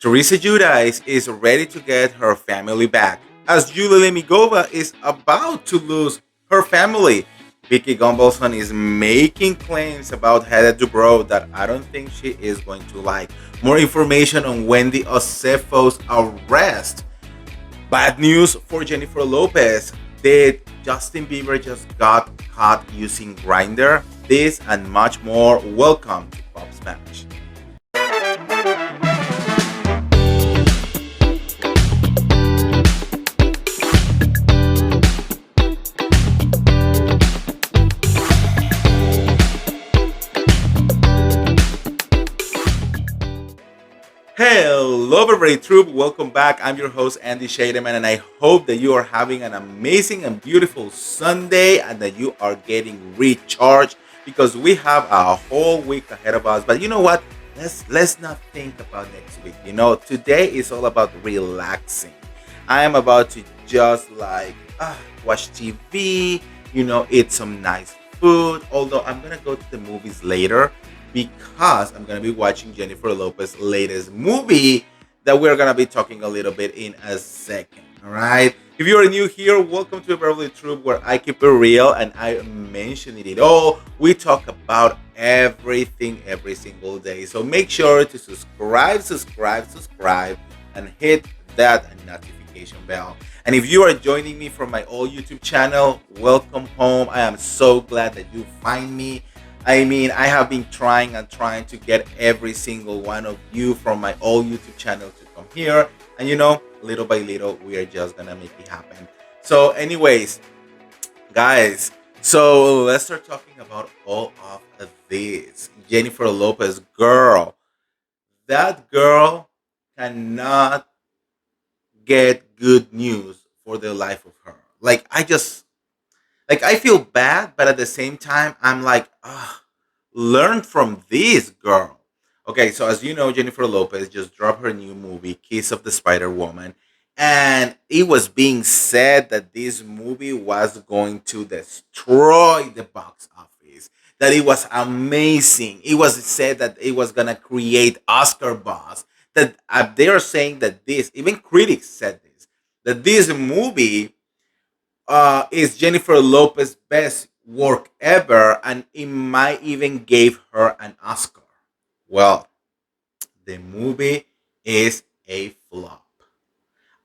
Teresa Giudice is ready to get her family back, as Julie Lemigova is about to lose her family. Vicky Gumbelson is making claims about Heather Dubrow that I don't think she is going to like. More information on Wendy Osefo's arrest. Bad news for Jennifer Lopez. Did Justin Bieber just got caught using Grindr? This and much more. Welcome to Pop Spanish. Hello, everybody, troop. Welcome back. I'm your host, Andy Shademan, and I hope that you are having an amazing and beautiful Sunday and that you are getting recharged because we have a whole week ahead of us. But you know what? Let's not think about next week. Today is all about relaxing. I am about to just watch TV, eat some nice food. Although I'm gonna go to the movies later because I'm going to be watching Jennifer Lopez's latest movie that we're going to be talking a little bit in a second. All right. If you are new here, welcome to Beverly Troop, where I keep it real and I mention it all. We talk about everything every single day. So make sure to subscribe, and hit that notification bell. And if you are joining me from my old YouTube channel, welcome home. I am so glad that you find me. I have been trying to get every single one of you from my old YouTube channel to come here. And little by little, we are just gonna make it happen. So, anyways, guys, so let's start talking about all of this. Jennifer Lopez, girl. That girl cannot get good news for the life of her. I feel bad, but at the same time, I'm like, learn from this girl. Okay, so as you know, Jennifer Lopez just dropped her new movie, Kiss of the Spider Woman, and it was being said that this movie was going to destroy the box office. That it was amazing. It was said that it was gonna create Oscar buzz. That they are saying that even critics said that this movie is Jennifer Lopez's best work ever, and it might even gave her an Oscar. Well, the movie is a flop.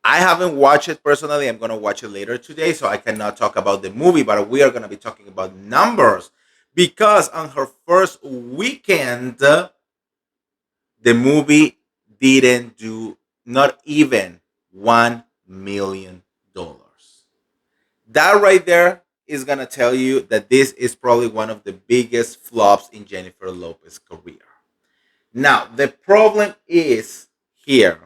I haven't watched it personally. I'm gonna watch it later today, so I cannot talk about the movie, but we are gonna be talking about numbers because on her first weekend, the movie didn't do not even $1 million. That right there is going to tell you that this is probably one of the biggest flops in Jennifer Lopez's career. Now, the problem is here.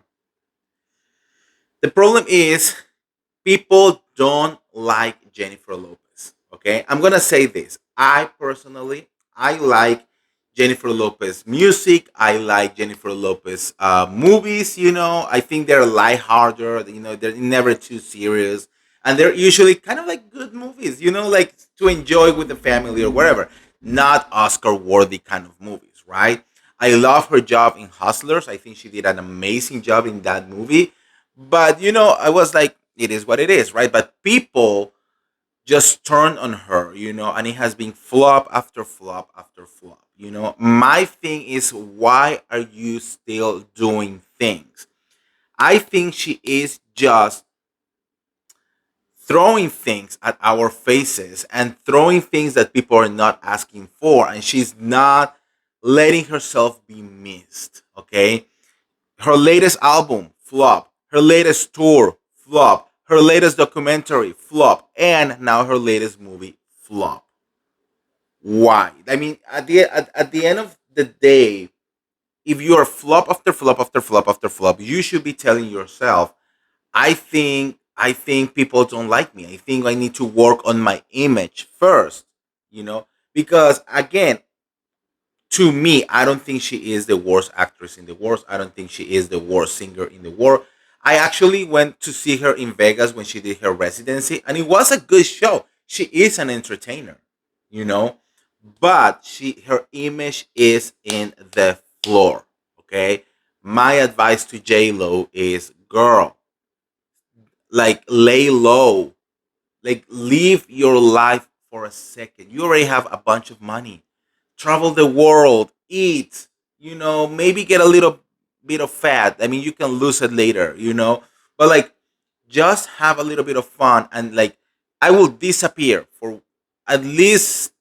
The problem is people don't like Jennifer Lopez. Okay? I'm going to say this. I like Jennifer Lopez music. I like Jennifer Lopez movies. I think they're lighthearted. They're never too serious, and they're usually kind of like good movies. Like to enjoy with the family or whatever. Not Oscar worthy kind of movies, right? I love her job in Hustlers. I think she did an amazing job in that movie. But I was like, it is what it is, right? But people just turned on her, and it has been flop after flop after flop. My thing is, why are you still doing things? I think she is just throwing things at our faces and throwing things that people are not asking for, and she's not letting herself be missed. Okay, her latest album flop, her latest tour flop, her latest documentary flop, and now her latest movie flop. Why? I mean, at the end of the day, if you are flop after flop after flop after flop, you should be telling yourself, I think people don't like me. I think I need to work on my image first, because again, to me, I don't think she is the worst actress in the world. I don't think she is the worst singer in the world. I actually went to see her in Vegas when she did her residency, and it was a good show. She is an entertainer, you know, but her image is in the floor. Okay, my advice to J Lo is, girl, like lay low, like live your life for a second. You already have a bunch of money. Travel the world, eat, maybe get a little bit of fat. I mean, you can lose it later, but like just have a little bit of fun, and like I will disappear for at least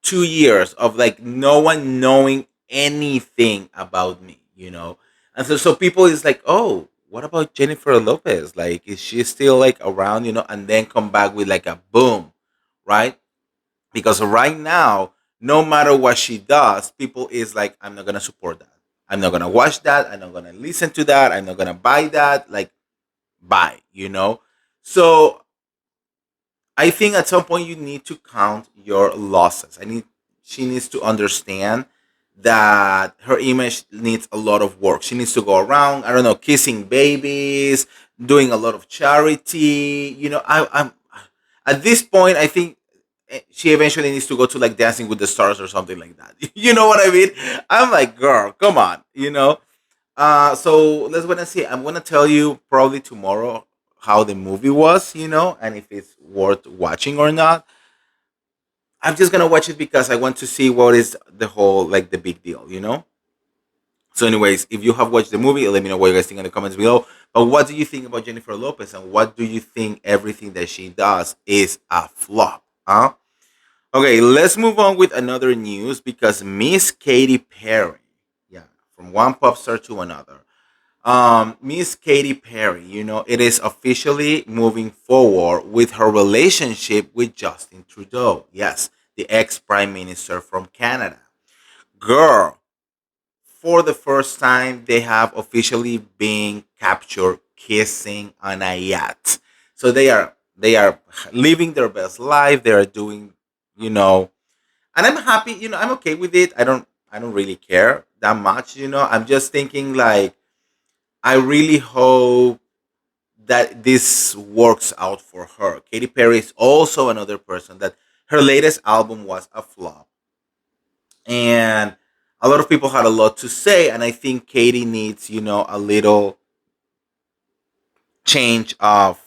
2 years of like no one knowing anything about me. And so people is like, oh, what about Jennifer Lopez? Like, is she still like around? And then come back with like a boom, right? Because right now, no matter what she does, people is like, I'm not gonna support that. I'm not gonna watch that. I'm not gonna listen to that. I'm not gonna buy that. Like, buy. So I think at some point you need to count your losses. She needs to understand that her image needs a lot of work. She needs to go around, I don't know, kissing babies, doing a lot of charity. I'm at this point, I think she eventually needs to go to like Dancing with the Stars or something like that. You know what I mean? I'm like, girl, come on. So let's wait and see. I'm gonna tell you probably tomorrow how the movie was, and if it's worth watching or not. I'm just gonna watch it because I want to see what is the whole like the big deal. So, anyways, if you have watched the movie, let me know what you guys think in the comments below. But what do you think about Jennifer Lopez, and what do you think everything that she does is a flop? Huh? Okay, let's move on with another news because Miss Katy Perry, yeah, from one pop star to another. Miss Katy Perry, it is officially moving forward with her relationship with Justin Trudeau. Yes, the ex prime minister from Canada. Girl, for the first time, they have officially been captured kissing on a yacht. So they are living their best life. They are doing, you know, and I'm happy. I'm okay with it. I don't really care that much. I'm just thinking like I really hope that this works out for her. Katy Perry is also another person that her latest album was a flop, and a lot of people had a lot to say. And I think Katy needs, a little change of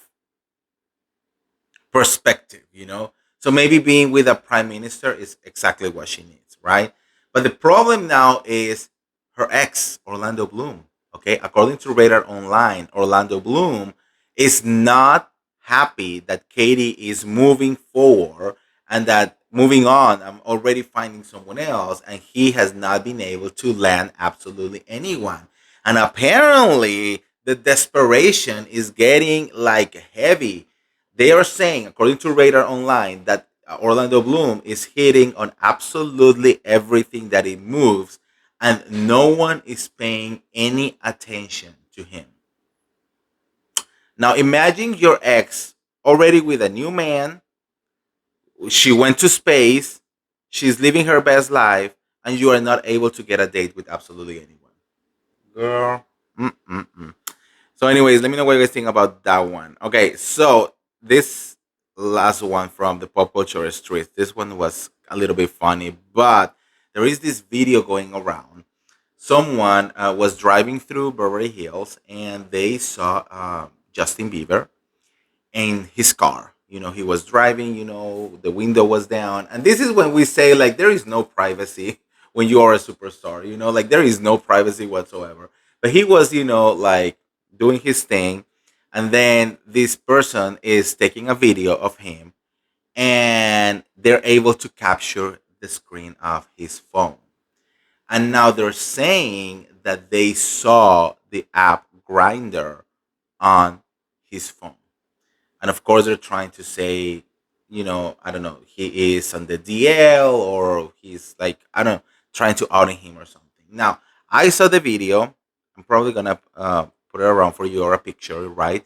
perspective. So maybe being with a prime minister is exactly what she needs, right? But the problem now is her ex, Orlando Bloom. Okay, according to Radar Online, Orlando Bloom is not happy that Katie is moving forward and that moving on, I'm already finding someone else, and he has not been able to land absolutely anyone. And apparently, the desperation is getting like heavy. They are saying, according to Radar Online, that Orlando Bloom is hitting on absolutely everything that it moves, and no one is paying any attention to him. Now, imagine your ex already with a new man. She went to space. She's living her best life, and you are not able to get a date with absolutely anyone. Girl. Mm-mm-mm. So, anyways, let me know what you guys think about that one. Okay, so this last one from the pop culture streets, this one was a little bit funny, but there is this video going around. Someone was driving through Beverly Hills and they saw Justin Bieber in his car. He was driving, the window was down. And this is when we say, like, there is no privacy when you are a superstar, like, there is no privacy whatsoever. But he was, like, doing his thing. And then this person is taking a video of him and they're able to capture the screen of his phone. And now they're saying that they saw the app Grinder on his phone. And of course, they're trying to say, I don't know, he is on the DL, or he's like, I don't know, trying to out him or something. Now, I saw the video. I'm probably going to put it around for you, or a picture, right?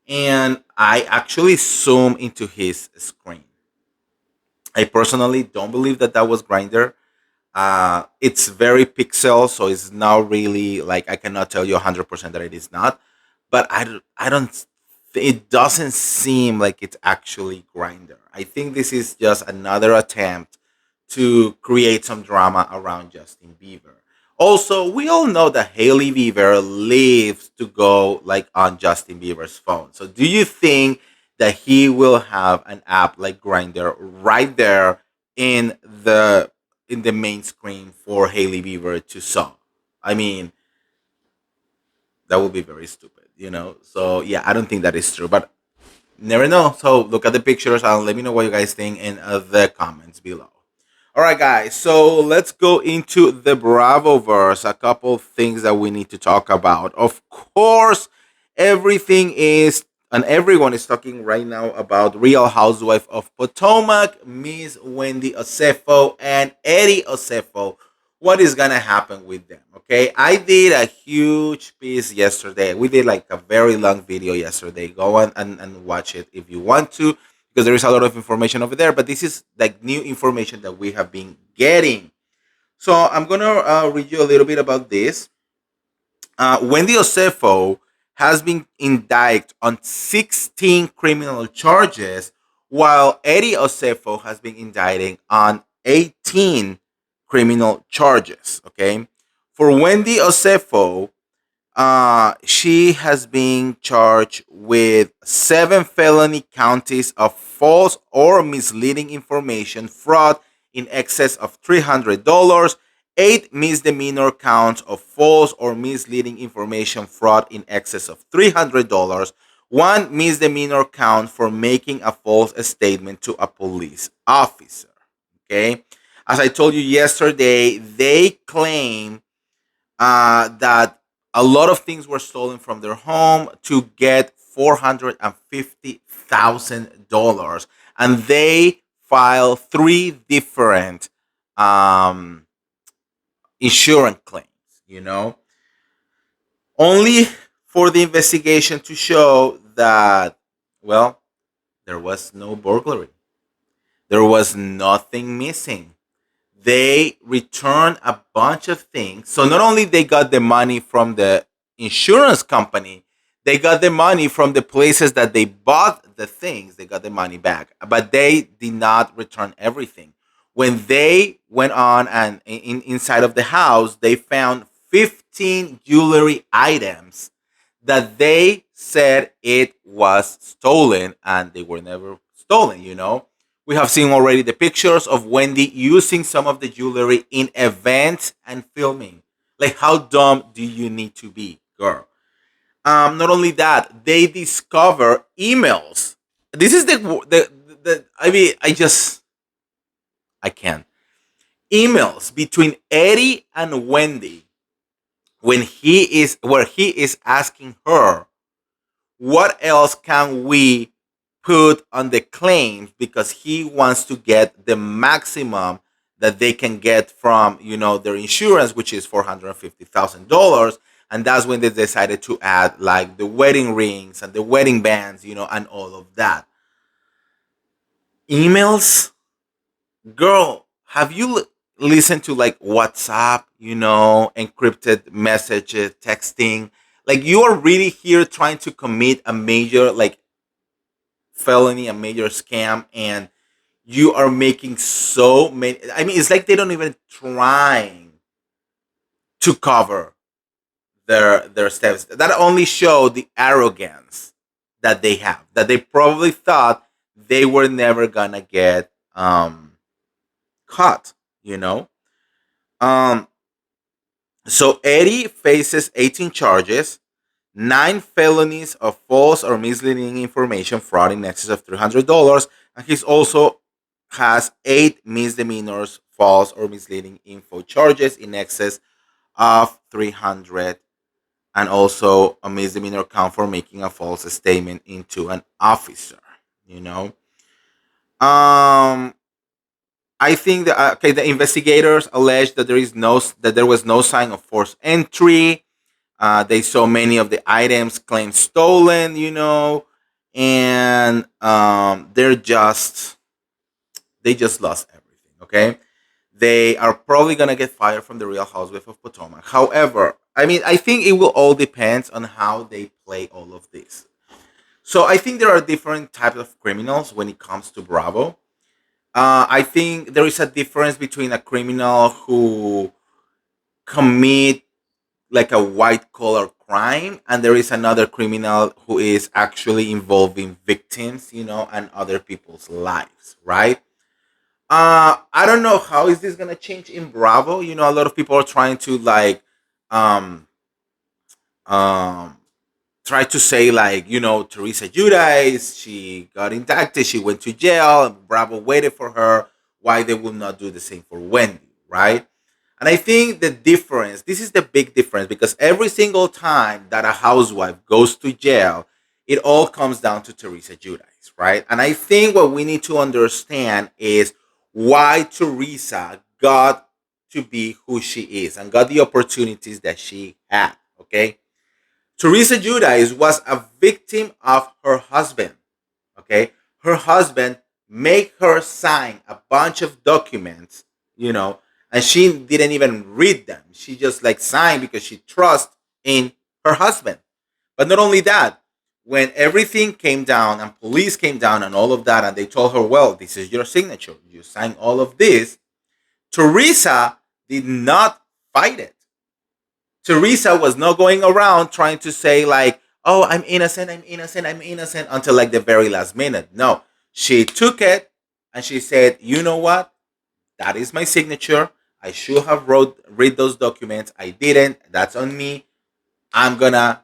And I actually zoom into his screen. I personally don't believe that that was Grinder. It's very pixel, so it's not really like, I cannot tell you 100% that it is not. But I don't. It doesn't seem like it's actually Grinder. I think this is just another attempt to create some drama around Justin Bieber. Also, we all know that Hailey Bieber lives to go like on Justin Bieber's phone. So, do you think that he will have an app like Grinder right there in the main screen for Hailey Bieber to song? I mean, that would be very stupid. So, yeah, I don't think that is true, but never know. So, look at the pictures and let me know what you guys think in the comments below. All right, guys. So let's go into the Bravo verse. A couple things that we need to talk about. Of course, everything is and everyone is talking right now about Real Housewife of Potomac, Miss Wendy Osefo and Eddie Osefo. What is gonna happen with them? Okay, I did a huge piece yesterday. We did like a very long video yesterday. Go on and watch it if you want to because there is a lot of information over there. But this is like new information that we have been getting. So I'm gonna read you a little bit about this. Wendy Osefo has been indicted on 16 criminal charges, while Eddie Osefo has been indicted on 18 criminal charges. Okay, for Wendy Osefo, she has been charged with 7 felony counts of false or misleading information, fraud in excess of $300, 8 misdemeanor counts of false or misleading information, fraud in excess of $300, one misdemeanor count for making a false statement to a police officer. Okay. As I told you yesterday, they claim that a lot of things were stolen from their home to get $450,000, and they filed three different um, insurance claims. You know, only for the investigation to show that well, there was no burglary, there was nothing missing. They returned a bunch of things. So not only they got the money from the insurance company, they got the money from the places that they bought the things. They got the money back, but they did not return everything. When they went on and inside of the house, they found 15 jewelry items that they said it was stolen, and they were never stolen. We have seen already the pictures of Wendy using some of the jewelry in events and filming. Like, how dumb do you need to be, girl? Not only that, they discover emails. This is the I mean, I can't. Emails between Eddie and Wendy where he is asking her, what else can we put on the claims, because he wants to get the maximum that they can get from their insurance, which is $450,000. And that's when they decided to add like the wedding rings and the wedding bands, and all of that. Emails, girl, have you listened to like WhatsApp, encrypted messages, texting? Like, you are really here trying to commit a major like felony, a major scam, and you are making so many. I mean, it's like they don't even trying to cover their steps. That only show the arrogance that they have. That they probably thought they were never gonna get caught. You know. Um. So Eddie faces 18 charges, 9 felonies of false or misleading information, fraud in excess of $300, and he's also has 8 misdemeanors, false or misleading info charges in excess of 300, and also a misdemeanor count for making a false statement into an officer. You know, um, I think that okay, the investigators allege that there was no sign of forced entry. They saw many of the items claimed stolen, and they just lost everything. Okay, they are probably gonna get fired from the Real Housewife of Potomac. However, I mean, I think it will all depend on how they play all of this. So I think there are different types of criminals when it comes to Bravo. I think there is a difference between a criminal who commit like a white collar crime, and there is another criminal who is actually involving victims, and other people's lives, right? I don't know how is this gonna change in Bravo. A lot of people are trying to like um um try to say like, Teresa Judice, she got indicted, she went to jail, Bravo waited for her. Why they will not do the same for Wendy, right? And I think the difference, this is the big difference, because every single time that a housewife goes to jail, it all comes down to Teresa Judice, right? And I think what we need to understand is why Teresa got to be who she is and got the opportunities that she had, okay? Teresa Judice was a victim of her husband. Okay, her husband made her sign a bunch of documents, and she didn't even read them. She just like signed because she trusts in her husband. But not only that, when everything came down and police came down and all of that, and they told her, "Well, this is your signature. You signed all of this." Teresa did not fight it. Teresa was not going around trying to say like, "Oh, I'm innocent, I'm innocent, I'm innocent," until like the very last minute. No, she took it and she said, "You know what? That is my signature. I should have read those documents. I didn't. That's on me. I'm gonna,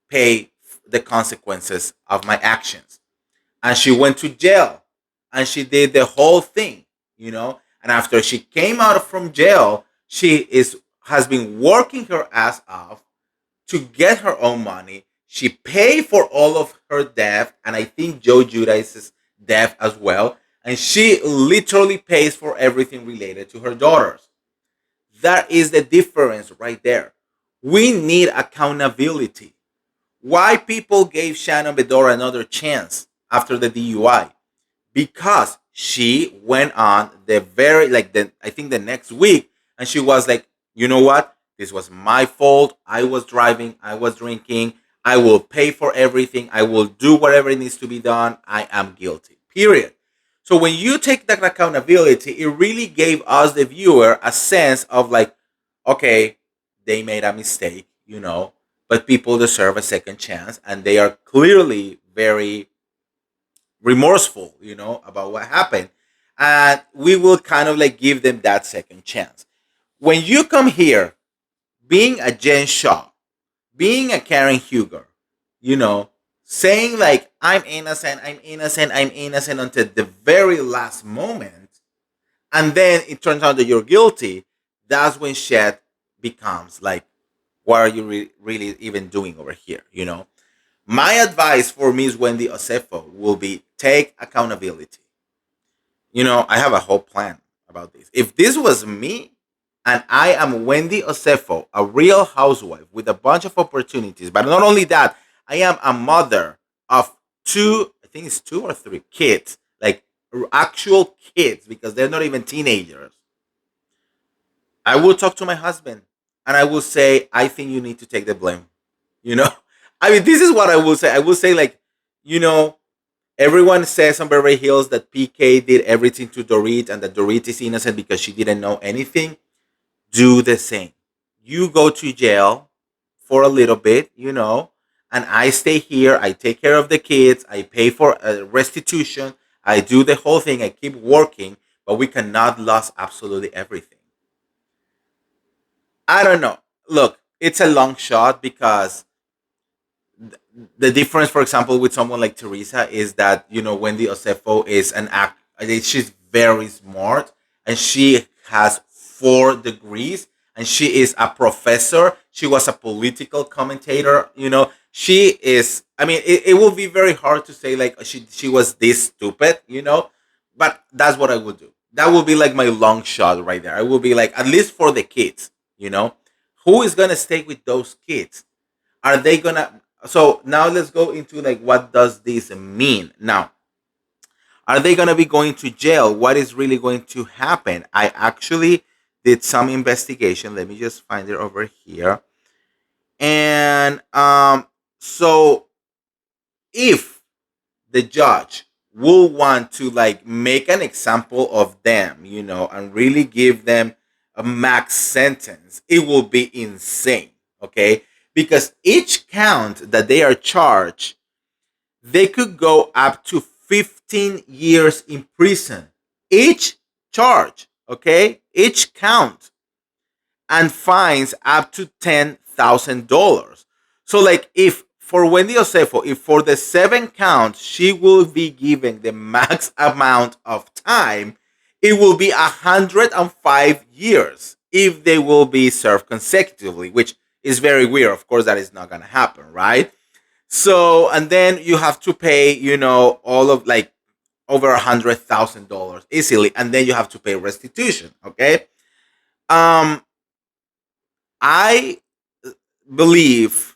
pay the consequences of my actions." And she went to jail and she did the whole thing, And after she came out from jail, she is has been working her ass off to get her own money. She paid for all of her debt, and I think Joe Judice's debt as well. And she literally pays for everything related to her daughters. That is the difference right there. We need accountability. Why people gave Shannon Bedore another chance after the DUI? Because she went on the very like the I think the next week, and she was like, "You know what? This was my fault. I was driving, I was drinking. I will pay for everything. I will do whatever needs to be done. I am guilty." Period. So when you take that accountability, it really gave us the viewer a sense of like, okay, they made a mistake, but people deserve a second chance, and they are clearly very remorseful, about what happened. And we will kind of like give them that second chance. When you come here, being a Jen Shaw, being a Karen Huger, you know, saying like, I'm innocent, I'm innocent, I'm innocent until the very last moment, and then it turns out that you're guilty, that's when shit becomes like, what are you really even doing over here, My advice for Miss Wendy Osefo will be take accountability. I have a whole plan about this. If this was me and I am Wendy Osefo, a real housewife with a bunch of opportunities, but not only that, I am a mother of two, I think it's two or three kids, like actual kids, because they're not even teenagers. I will talk to my husband and I will say, I think you need to take the blame. You know, I mean, this is what I will say. I will say, like, you know, everyone says on Beverly Hills that PK did everything to Dorit and that Dorit is innocent because she didn't know anything. Do the same. You go to jail for a little bit, and I stay here. I take care of the kids. I pay for restitution. I do the whole thing. I keep working, but we cannot lose absolutely everything. I don't know. Look, it's a long shot because the difference, for example, with someone like Teresa is that Wendy Osefo is an act. She's very smart, and she has 4 degrees, and she is a professor. She was a political commentator. She is. I mean, it will be very hard to say like she was this stupid. But that's what I would do. That will be like my long shot right there. I will be like, at least for the kids. Who is gonna stay with those kids? Are they gonna So now let's go into like, what does this mean? Now, are they gonna be going to jail? What is really going to happen? I actually did some investigation. Let me just find it over here. And so if the judge will want to like make an example of them, and really give them a max sentence, it will be insane. Okay, because each count that they are charged, they could go up to 15 years in prison. Each charge, okay, each count, and fines up to $10,000. So, like, if for Wendy Osefo, if for the 7 counts she will be given the max amount of time, it will be 105 years if they will be served consecutively, which is very weird. Of course, that is not going to happen, right? So, and then you have to pay, all of like over $100,000 easily, and then you have to pay restitution. Okay. Um, I believe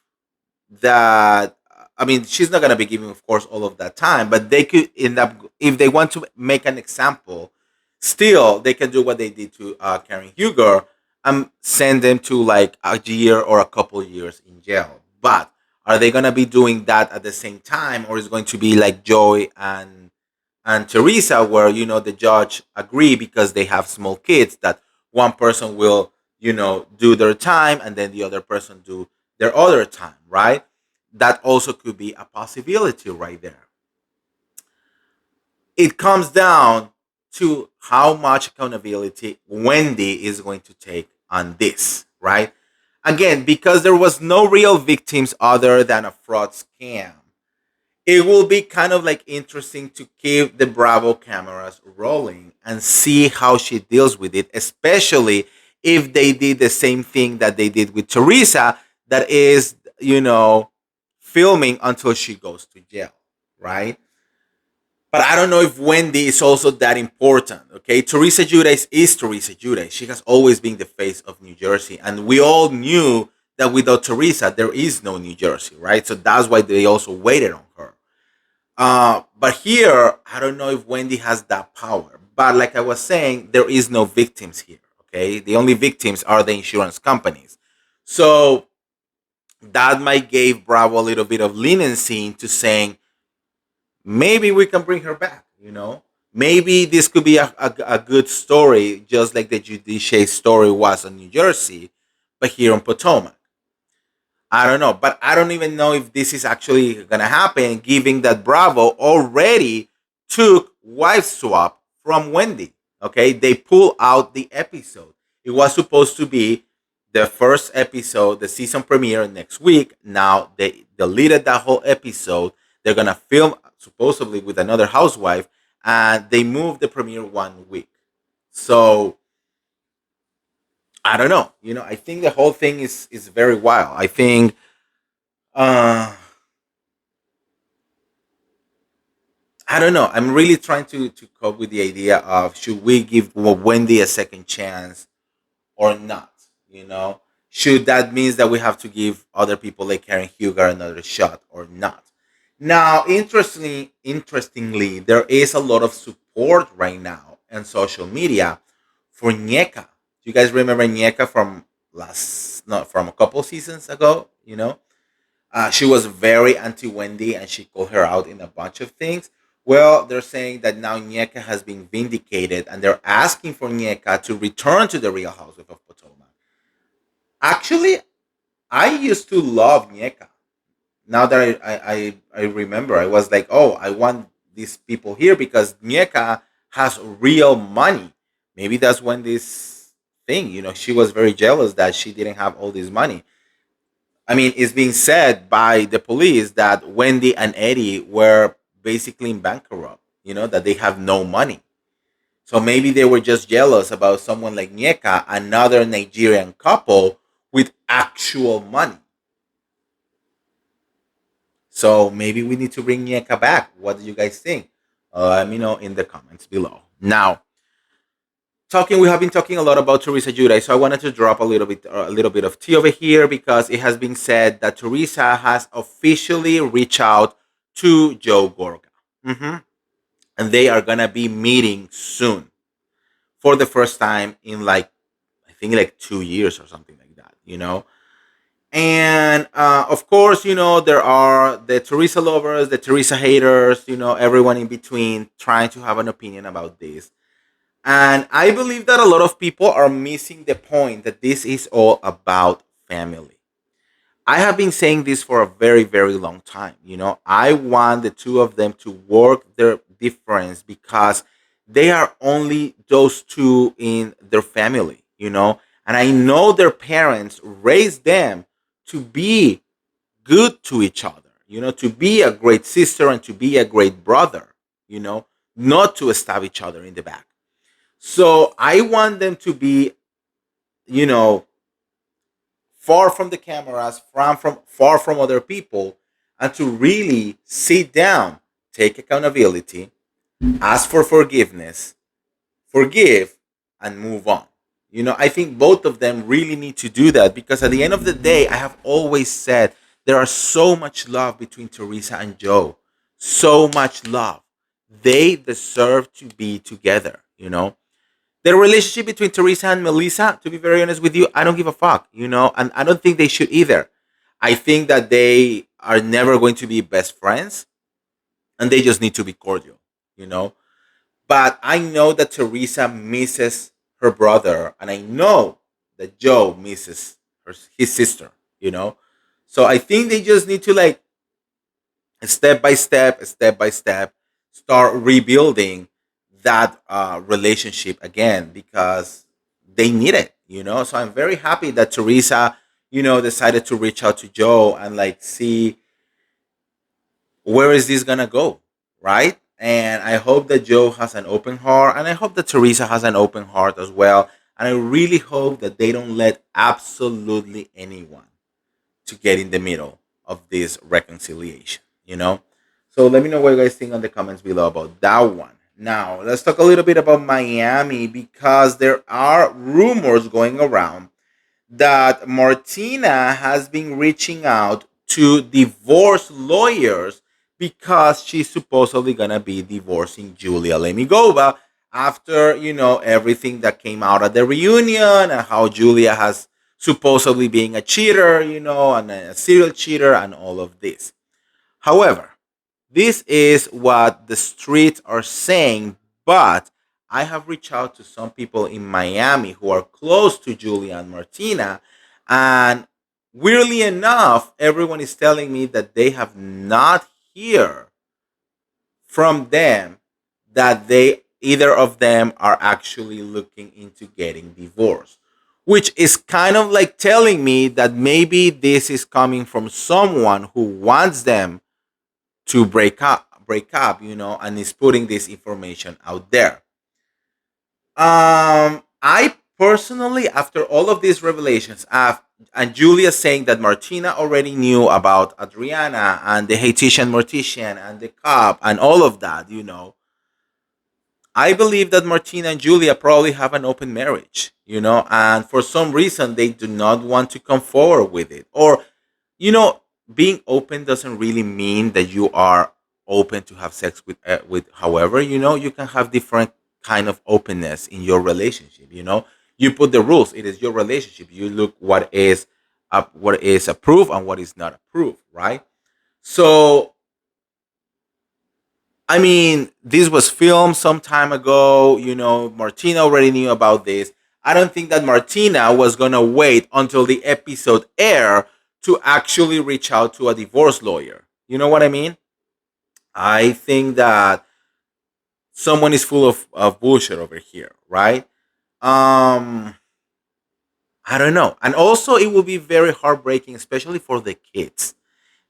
that, I mean, she's not gonna be giving, of course, all of that time, but they could end up, if they want to make an example. Still, they can do what they did to Karen Huger and send them to like a year or a couple years in jail. But are they gonna be doing that at the same time, or is it going to be like Joy and Teresa, where the judge agree because they have small kids that one person will do their time and then the other person do their other time, right? That also could be a possibility right there. It comes down to how much accountability Wendy is going to take on this, right? Again, because there was no real victims other than a fraud scam, it will be kind of like interesting to keep the Bravo cameras rolling and see how she deals with it, especially if they did the same thing that they did with Teresa, that is, filming until she goes to jail, right? But I don't know if Wendy is also that important. Okay, Teresa Giudice is Teresa Giudice. She has always been the face of New Jersey, and we all knew that without Teresa, there is no New Jersey, right? So that's why they also waited on her. But here, I don't know if Wendy has that power. But like I was saying, there is no victims here. Okay, the only victims are the insurance companies. So that might give Bravo a little bit of leniency into saying, maybe we can bring her back. Maybe this could be a good story, just like the Judice story was on New Jersey, but here on Potomac. I don't know, but I don't even know if this is actually gonna happen, given that Bravo already took wife swap from Wendy. Okay, they pull out the episode. It was supposed to be the first episode, the season premiere next week. Now they deleted that whole episode. They're gonna film supposedly with another housewife, and they moved the premiere 1 week. So I don't know. I think the whole thing is very wild. I think uh I don't know. I'm really trying to cope with the idea of, should we give Wendy a second chance or not? Should that means that we have to give other people like Karen Huger another shot or not? Now, interestingly, there is a lot of support right now on social media for Nyeka. Do you guys remember Nyeka from not from a couple seasons ago? She was very anti Wendy and she called her out in a bunch of things. Well, they're saying that now Nyeka has been vindicated and they're asking for Nyeka to return to the Real Housewives of Potomac. Actually, I used to love Nyeka. Now that I remember, I was like, oh, I want these people here because Nyeka has real money. Maybe that's when this thing, she was very jealous that she didn't have all this money. I mean, it's being said by the police that Wendy and Eddie were basically in bankrupt, that they have no money. So maybe they were just jealous about someone like Nyeka, another Nigerian couple with actual money. So maybe we need to bring Nyeka back. What do you guys think? Let me know in the comments below. Now, we have been talking a lot about Teresa Giudice, so I wanted to drop a little bit of tea over here because it has been said that Teresa has officially reached out to Joe Gorga. And they are gonna be meeting soon for the first time in like, I think, like 2 years or something like that. And of course, there are the Teresa lovers, the Teresa haters, everyone in between trying to have an opinion about this. And I believe that a lot of people are missing the point that this is all about family. I have been saying this for a very, very long time. I want the two of them to work their difference because they are only those two in their family. And I know their parents raised them to be good to each other, to be a great sister and to be a great brother, you know, not to stab each other in the back. So I want them to be, you know, far from the cameras, from far from other people, and to really sit down, take accountability, ask for forgiveness, forgive, and move on. I think both of them really need to do that because at the end of the day, I have always said there are so much love between Teresa and Joe. So much love. They deserve to be together. The relationship between Teresa and Melissa, to be very honest with you, I don't give a fuck, and I don't think they should either. I think that they are never going to be best friends and they just need to be cordial. But I know that Teresa misses her brother, and I know that Joe misses his sister. So I think they just need to like step by step, start rebuilding that relationship again because they need it. So I'm very happy that Teresa, decided to reach out to Joe and like see where is this gonna go, right? And I hope that Joe has an open heart, and I hope that Teresa has an open heart as well. And I really hope that they don't let absolutely anyone to get in the middle of this reconciliation. So let me know what you guys think on the comments below about that one. Now, let's talk a little bit about Miami because there are rumors going around that Martina has been reaching out to divorce lawyers because she's supposedly gonna be divorcing Julia Lemigova after everything that came out at the reunion and how Julia has supposedly being a cheater, and a serial cheater and all of this. However, this is what the streets are saying, but I have reached out to some people in Miami who are close to Julia and Martina, and weirdly enough, everyone is telling me that they have not heard from them that they either of them are actually looking into getting divorced, which is kind of like telling me that maybe this is coming from someone who wants them to break up, and is putting this information out there. I personally, after all of these revelations, and Julia saying that Martina already knew about Adriana and the Haitian mortician and the cop and all of that, I believe that Martina and Julia probably have an open marriage, and for some reason they do not want to come forward with it. Or, you know, being open doesn't really mean that you are open to have sex with however, you can have different kind of openness in your relationship. You put the rules. It is your relationship. You look what is approved and what is not approved, right? So I mean, this was filmed some time ago. Martina already knew about this. I don't think that Martina was going to wait until the episode air to actually reach out to a divorce lawyer. You know what I mean? I think that someone is full of bullshit over here, right? Um, I don't know. And also, it will be very heartbreaking, especially for the kids.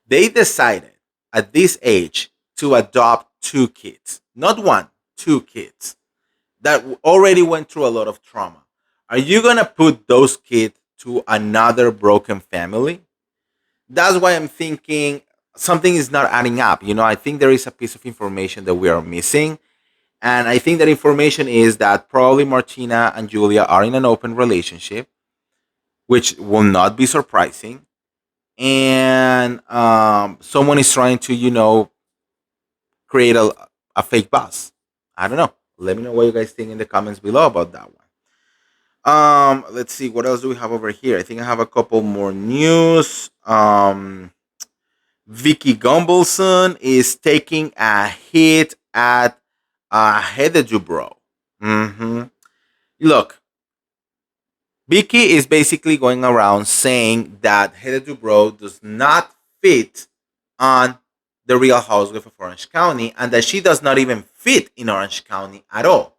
They decided at this age to adopt two kids, not one, two kids that already went through a lot of trauma. Are you going to put those kids to another broken family? That's why I'm thinking something is not adding up. I think there is a piece of information that we are missing. And I think that information is that probably Martina and Julia are in an open relationship, which will not be surprising. And someone is trying to create a fake buzz. I don't know. Let me know what you guys think in the comments below about that one. Let's see what else do we have over here. I think I have a couple more news. Vicky Gumbelson is taking a hit at Heather Dubrow. Hmm. Look, Vicky is basically going around saying that Heather Dubrow does not fit on the Real Housewife of Orange County and that she does not even fit in Orange County at all.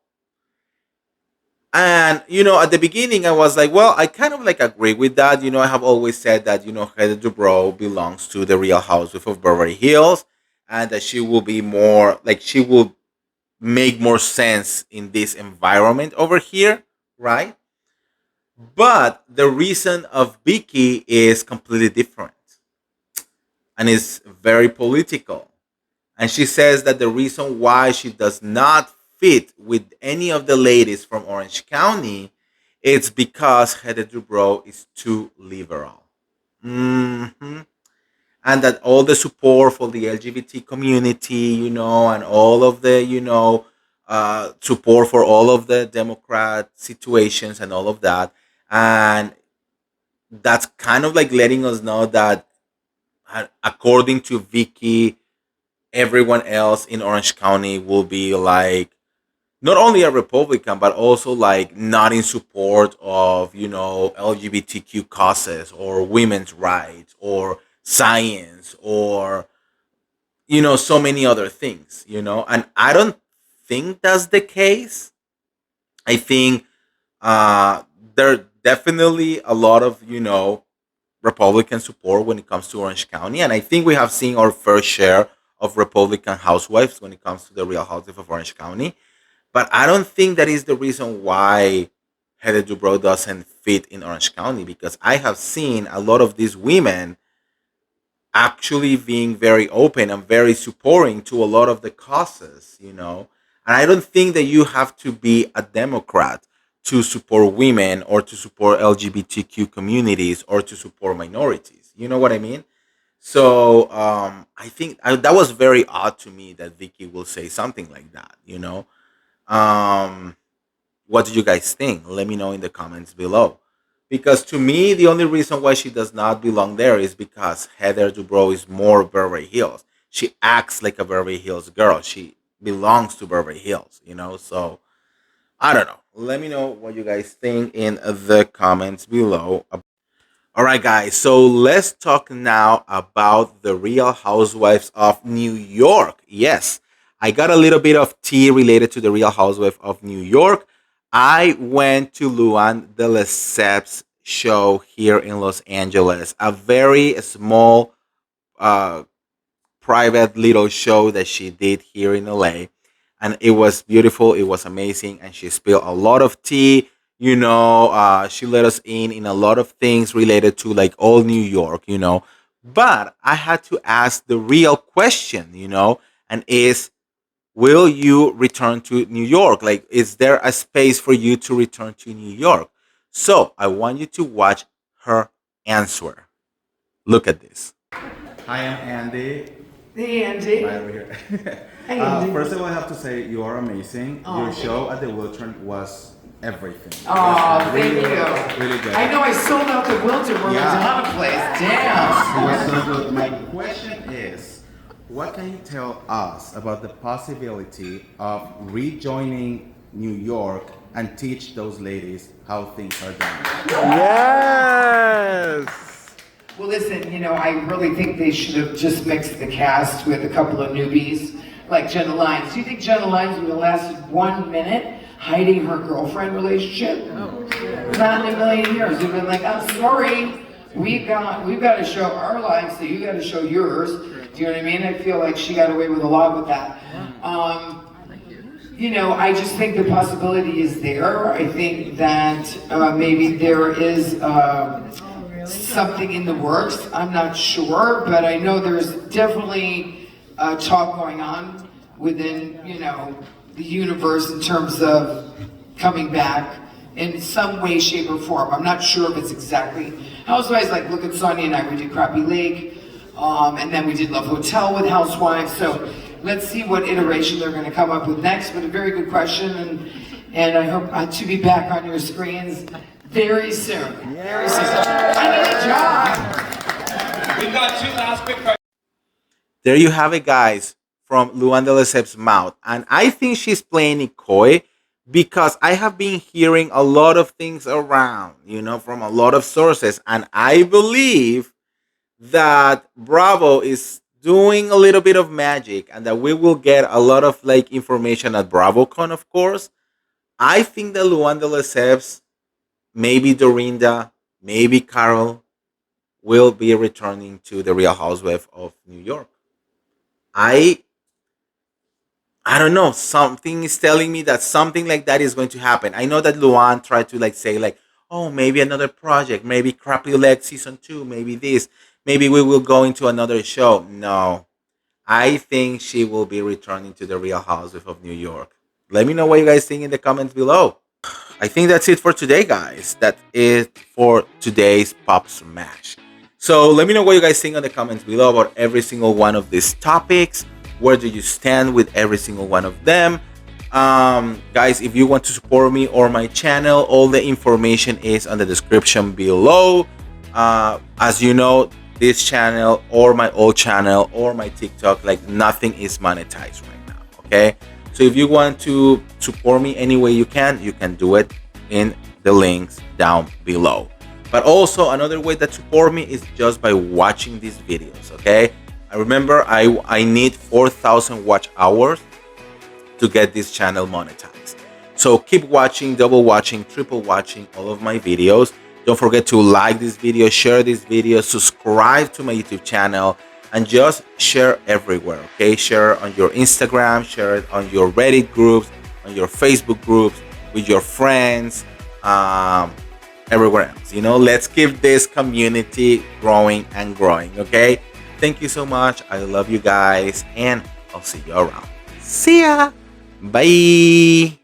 And at the beginning, I was like, well, I kind of like agree with that. I have always said that Heather Dubrow belongs to the Real Housewife of Beverly Hills, and that she will be more like she will make more sense in this environment over here, right? But the reason of Vicky is completely different and is very political. And she says that the reason why she does not fit with any of the ladies from Orange County it's because Heather Dubrow is too liberal. Hmm. And that all the support for the LGBT community, and all of the, support for all of the Democrat situations and all of that. And that's kind of like letting us know that, according to Vicky, everyone else in Orange County will be like not only a Republican, but also like not in support of LGBTQ causes or women's rights or science or so many other things. And I don't think that's the case. I think uh, there definitely a lot of Republican support when it comes to Orange County, and I think we have seen our fair share of Republican housewives when it comes to the Real Housewife of Orange County. But I don't think that is the reason why Heather Dubrow doesn't fit in Orange County because I have seen a lot of these women actually being very open and very supporting to a lot of the causes. And I don't think that you have to be a Democrat to support women or to support LGBTQ communities or to support minorities. You know what I mean? So I think that was very odd to me that Vicky will say something like that. Um, what do you guys think? Let me know in the comments below. Because to me, the only reason why she does not belong there is because Heather Dubrow is more Beverly Hills. She acts like a Beverly Hills girl. She belongs to Beverly Hills. So I don't know. Let me know what you guys think in the comments below. All right, guys. So let's talk now about the Real Housewives of New York. Yes, I got a little bit of tea related to the Real Housewife of New York. I went to Luann Delesseps show here in Los Angeles, a very small uh, private little show that she did here in LA. And it was beautiful. It was amazing. And she spilled a lot of tea. She let us in a lot of things related to like all New York. But I had to ask the real question, and is will you return to New York? Like, is there a space for you to return to New York? So I want you to watch her answer. Look at this. Hi, I'm Andy. Hey, Angie. Right over here. Hey, Andy. First of all, I have to say you are amazing. Oh, Your thank show at the Wiltern was everything. It Oh, was thank really, you. really good. I know I sold out the Wilton Room Yeah. on a place. It Damn. was so good. My question is, what can you tell us about the possibility of rejoining New York and teach those ladies how things are done? Yes. Well, listen, I really think they should have just mixed the cast with a couple of newbies, like Jenna Lyons. Do you think Jenna Lyons would have lasted 1 minute hiding her girlfriend relationship? Not in a million years. We've been like, I'm sorry, we've got to show our lives, so you got to show yours. Do you know what I mean? I feel like she got away with a lot with that. I just think the possibility is there. I think that maybe there is something in the works. I'm not sure, but I know there's definitely talk going on within, the universe in terms of coming back in some way, shape, or form. I'm not sure if it's exactly Housewives. Like, look at Sonia and I. We did Crappy Lake, and then we did Love Hotel with Housewives. So let's see what iteration they're going to come up with next. But a very good question, and I hope to be back on your screens very soon. Very soon. I need a job. We've got two last quick questions. There you have it, guys, from Luann de Lesseps' mouth. And I think she's playing it coy because I have been hearing a lot of things around, from a lot of sources, and I believe that Bravo is doing a little bit of magic and that we will get a lot of like information at BravoCon, of course. I think that Luann Delesseps, maybe Dorinda, maybe Carol will be returning to the Real Housewife of New York. I I don't know. Something is telling me that something like that is going to happen. I know that Luan tried to like say like, oh, maybe another project, maybe Crappy Leg season 2, maybe this, maybe we will go into another show. No, I think she will be returning to the Real Housewife of New York. Let me know what you guys think in the comments below. I think that's it for today, guys. That is for today's Pop Smash. So let me know what you guys think in the comments below about every single one of these topics. Where do you stand with every single one of them? Guys, if you want to support me or my channel, all the information is on the description below. As you know, this channel or my old channel or my TikTok, like nothing is monetized right now. Okay. So if you want to support me any way you can do it in the links down below. But also another way that support me is just by watching these videos. Okay. I remember I need 4,000 watch hours to get this channel monetized. So keep watching, double watching, triple watching all of my videos. Don't forget to like this video, share this video, subscribe to my YouTube channel, and just share everywhere. Okay, share on your Instagram, share it on your Reddit groups, on your Facebook groups, with your friends, everywhere else. Let's keep this community growing and growing. Okay. Thank you so much. I love you guys, and I'll see you around. See ya. Bye.